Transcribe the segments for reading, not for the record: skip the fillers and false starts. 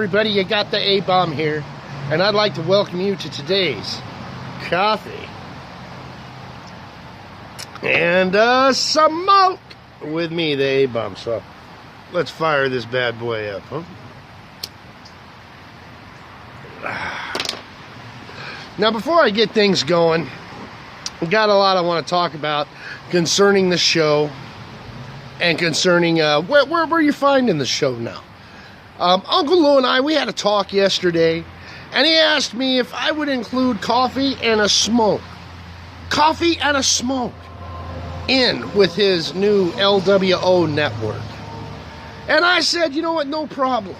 everybody, you got the ABomb here, and I'd like to welcome you to today's coffee and smoke with me, the ABomb. So let's fire this bad boy up, huh? Now, before I get things going, I've got a lot I want to talk about concerning the show and concerning where you're finding the show now. Uncle Lou and I, we had a talk yesterday, and he asked me if I would include coffee and a smoke in with his new LWO network. And I said, you know what, no problem.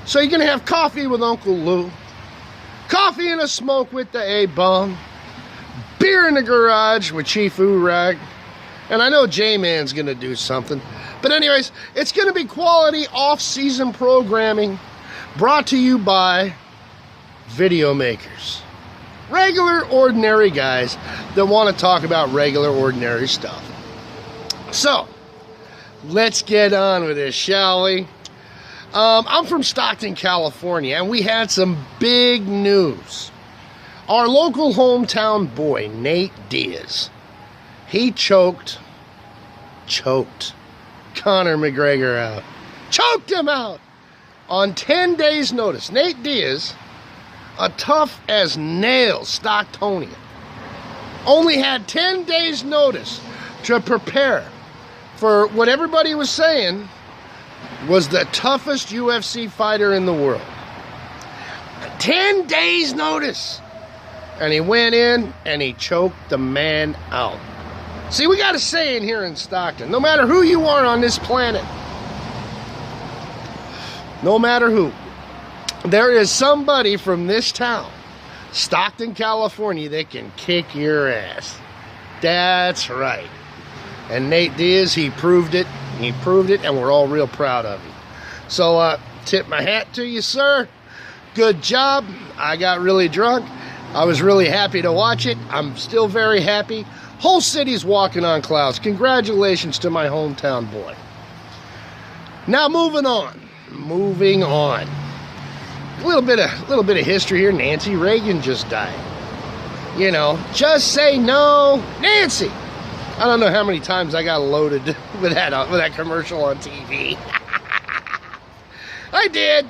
So you're going to have coffee with Uncle Lou, coffee and a smoke with the ABomb, beer in the garage with Chief Urag, and I know J-Man's going to do something. But anyways, it's going to be quality off-season programming brought to you by video makers. Regular, ordinary guys that want to talk about regular, ordinary stuff. So, let's get on with this, shall we? I'm from Stockton, California, and we had some big news. Our local hometown boy, Nate Diaz, he choked Conor McGregor out. Choked him out on 10 days' notice. Nate Diaz, a tough as nails Stocktonian, only had 10 days' notice to prepare for what everybody was saying was the toughest UFC fighter in the world. 10 days' notice. And he went in and he choked the man out. See, we got a saying here in Stockton. No matter who you are on this planet, no matter who, there is somebody from this town, Stockton, California, that can kick your ass. That's right. And Nate Diaz, he proved it. He proved it, and we're all real proud of him. So, tip my hat to you, sir. Good job. I got really drunk. I was really happy to watch it. I'm still very happy. Whole city's walking on clouds. Congratulations to my hometown boy. Now moving on. A little bit of history here. Nancy Reagan just died. You know, just say no, Nancy. I don't know how many times I got loaded with that commercial on TV. I did.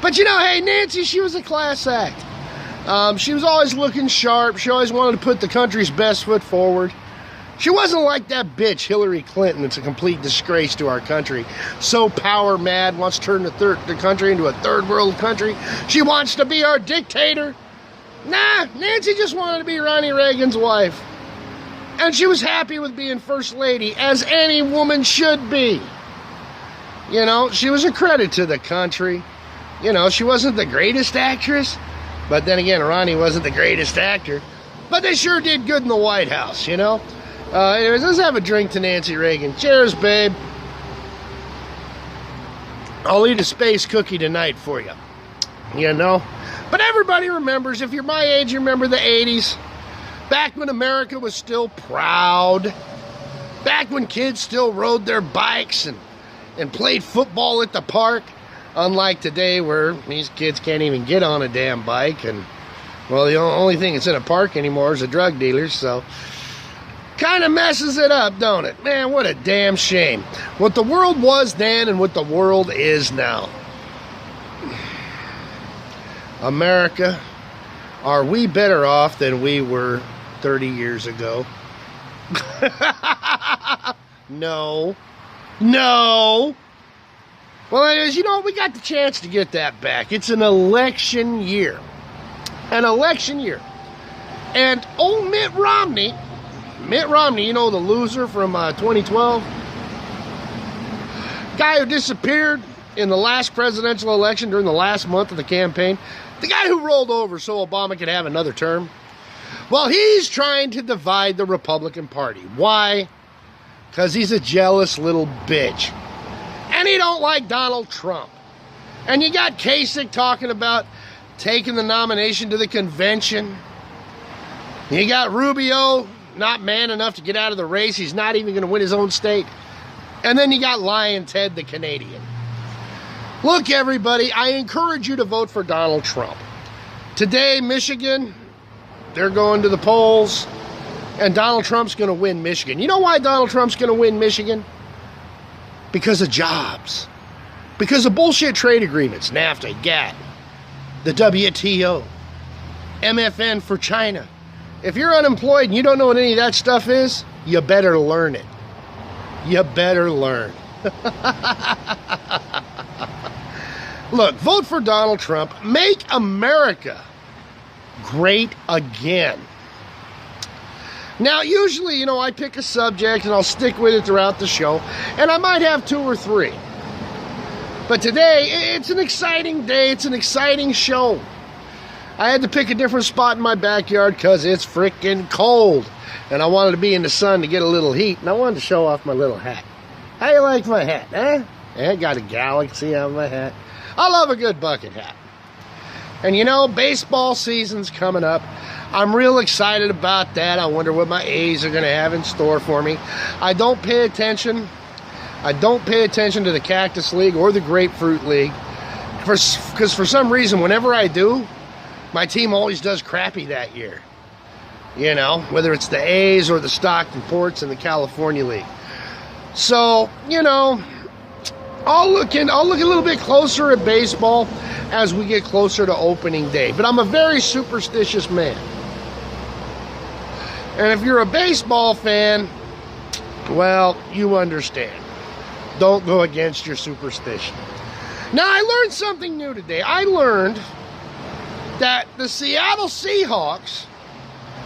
But you know, hey, Nancy, she was a class act. She was always looking sharp. She always wanted to put the country's best foot forward. She wasn't like that bitch Hillary Clinton that's a complete disgrace to our country. So power mad, wants to turn the country into a third world country. She wants to be our dictator. Nah, Nancy just wanted to be Ronnie Reagan's wife. And she was happy with being first lady, as any woman should be. You know, she was a credit to the country. You know, she wasn't the greatest actress. But then again, Ronnie wasn't the greatest actor. But they sure did good in the White House, you know? Anyways, let's have a drink to Nancy Reagan. Cheers, babe. I'll eat a space cookie tonight for you. You know? But everybody remembers, if you're my age, you remember the 80s. Back when America was still proud. Back when kids still rode their bikes and played football at the park. Unlike today, where these kids can't even get on a damn bike, and well, the only thing that's in a park anymore is the drug dealers, so kind of messes it up, don't it? Man, what a damn shame. What the world was then and what the world is now. America, are we better off than we were 30 years ago? No. Well, anyways, you know, we got the chance to get that back. It's an election year. And old Mitt Romney, you know, the loser from 2012, guy who disappeared in the last presidential election during the last month of the campaign, the guy who rolled over so Obama could have another term. Well, he's trying to divide the Republican Party. Why? Because he's a jealous little bitch. And he don't like Donald Trump. And you got Kasich talking about taking the nomination to the convention. You got Rubio, not man enough to get out of the race. He's not even going to win his own state. And then you got Lion Ted, the Canadian. Look, everybody, I encourage you to vote for Donald Trump. Today, Michigan, they're going to the polls, and Donald Trump's going to win Michigan. You know why Donald Trump's going to win Michigan? Because of jobs. Because of bullshit trade agreements, NAFTA, GATT, the WTO, MFN for China. If you're unemployed and you don't know what any of that stuff is, you better learn it. You better learn. Look, vote for Donald Trump. Make America great again. Now, usually, I pick a subject and I'll stick with it throughout the show, and I might have 2 or 3. But today, it's an exciting day. It's an exciting show. I had to pick a different spot in my backyard because it's freaking cold. And I wanted to be in the sun to get a little heat, and I wanted to show off my little hat. How you like my hat, eh? I got a galaxy on my hat. I love a good bucket hat. And baseball season's coming up. I'm real excited about that. I wonder what my A's are going to have in store for me. I don't pay attention to the Cactus League or the Grapefruit League. Because for some reason, whenever I do, my team always does crappy that year. Whether it's the A's or the Stockton Ports in the California League. So, I'll look a little bit closer at baseball as we get closer to opening day. But I'm a very superstitious man. And if you're a baseball fan, well, you understand. Don't go against your superstition. Now, I learned something new today. I learned that the Seattle Seahawks,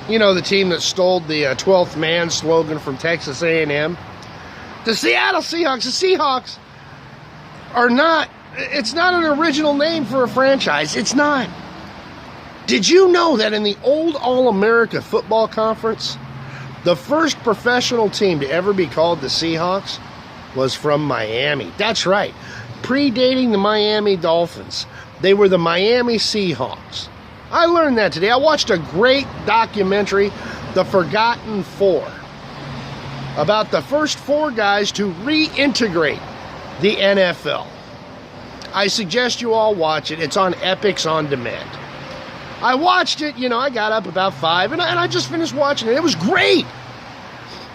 the team that stole the 12th man slogan from Texas A&M, the Seahawks are not, it's not an original name for a franchise. It's not. Did you know that in the old All-America Football Conference, the first professional team to ever be called the Seahawks was from Miami? That's right. Predating the Miami Dolphins. They were the Miami Seahawks. I learned that today. I watched a great documentary, The Forgotten Four, about the first 4 guys to reintegrate the NFL. I suggest you all watch it. It's on Epix On Demand. I watched it, I got up about 5, and I just finished watching it. It was great.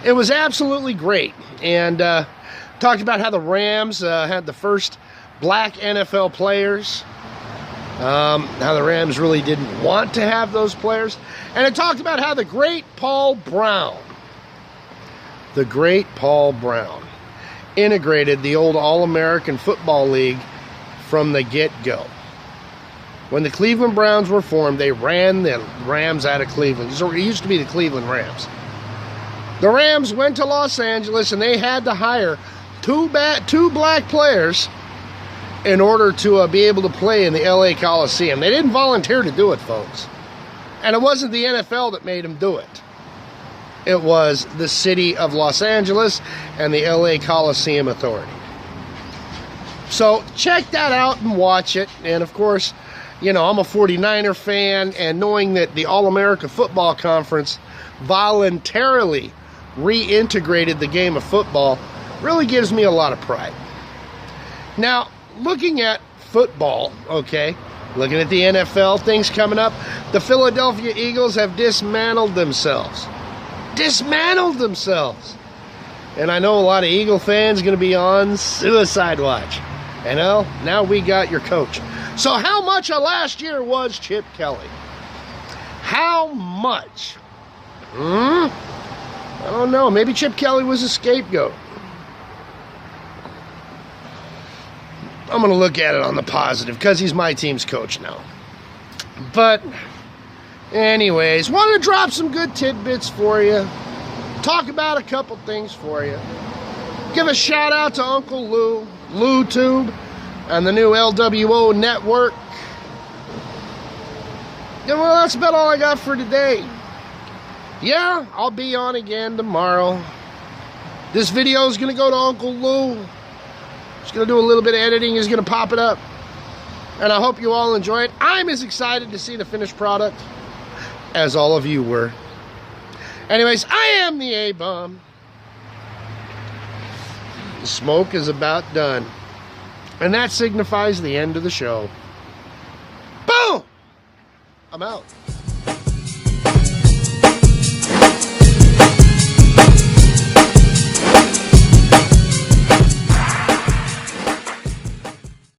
It was absolutely great. And talked about how the Rams had the first black NFL players. How the Rams really didn't want to have those players. And it talked about how the great Paul Brown, integrated the old All-American Football League from the get-go. When the Cleveland Browns were formed, they ran the Rams out of Cleveland. It used to be the Cleveland Rams. The Rams went to Los Angeles, and they had to hire 2 black players in order to be able to play in the LA Coliseum. They didn't volunteer to do it, folks. And it wasn't the NFL that made them do it. It was the city of Los Angeles and the LA Coliseum Authority. So check that out and watch it. And of course, I'm a 49er fan, and knowing that the All-America Football Conference voluntarily reintegrated the game of football really gives me a lot of pride. Now, looking at football, looking at the NFL, things coming up, the Philadelphia Eagles have dismantled themselves. And I know a lot of Eagle fans are going to be on suicide watch. And now we got your coach. So how much of last year was Chip Kelly? How much? I don't know. Maybe Chip Kelly was a scapegoat. I'm going to look at it on the positive because he's my team's coach now. But anyways, wanted to drop some good tidbits for you. Talk about a couple things for you. Give a shout out to Uncle Lou, LouTube, and the new LWO network. And well, that's about all I got for today. Yeah, I'll be on again tomorrow. This video is going to go to Uncle Lou. He's going to do a little bit of editing. He's going to pop it up. And I hope you all enjoy it. I'm as excited to see the finished product as all of you were. Anyways, I am the ABomb. The smoke is about done. And that signifies the end of the show. Boom! I'm out.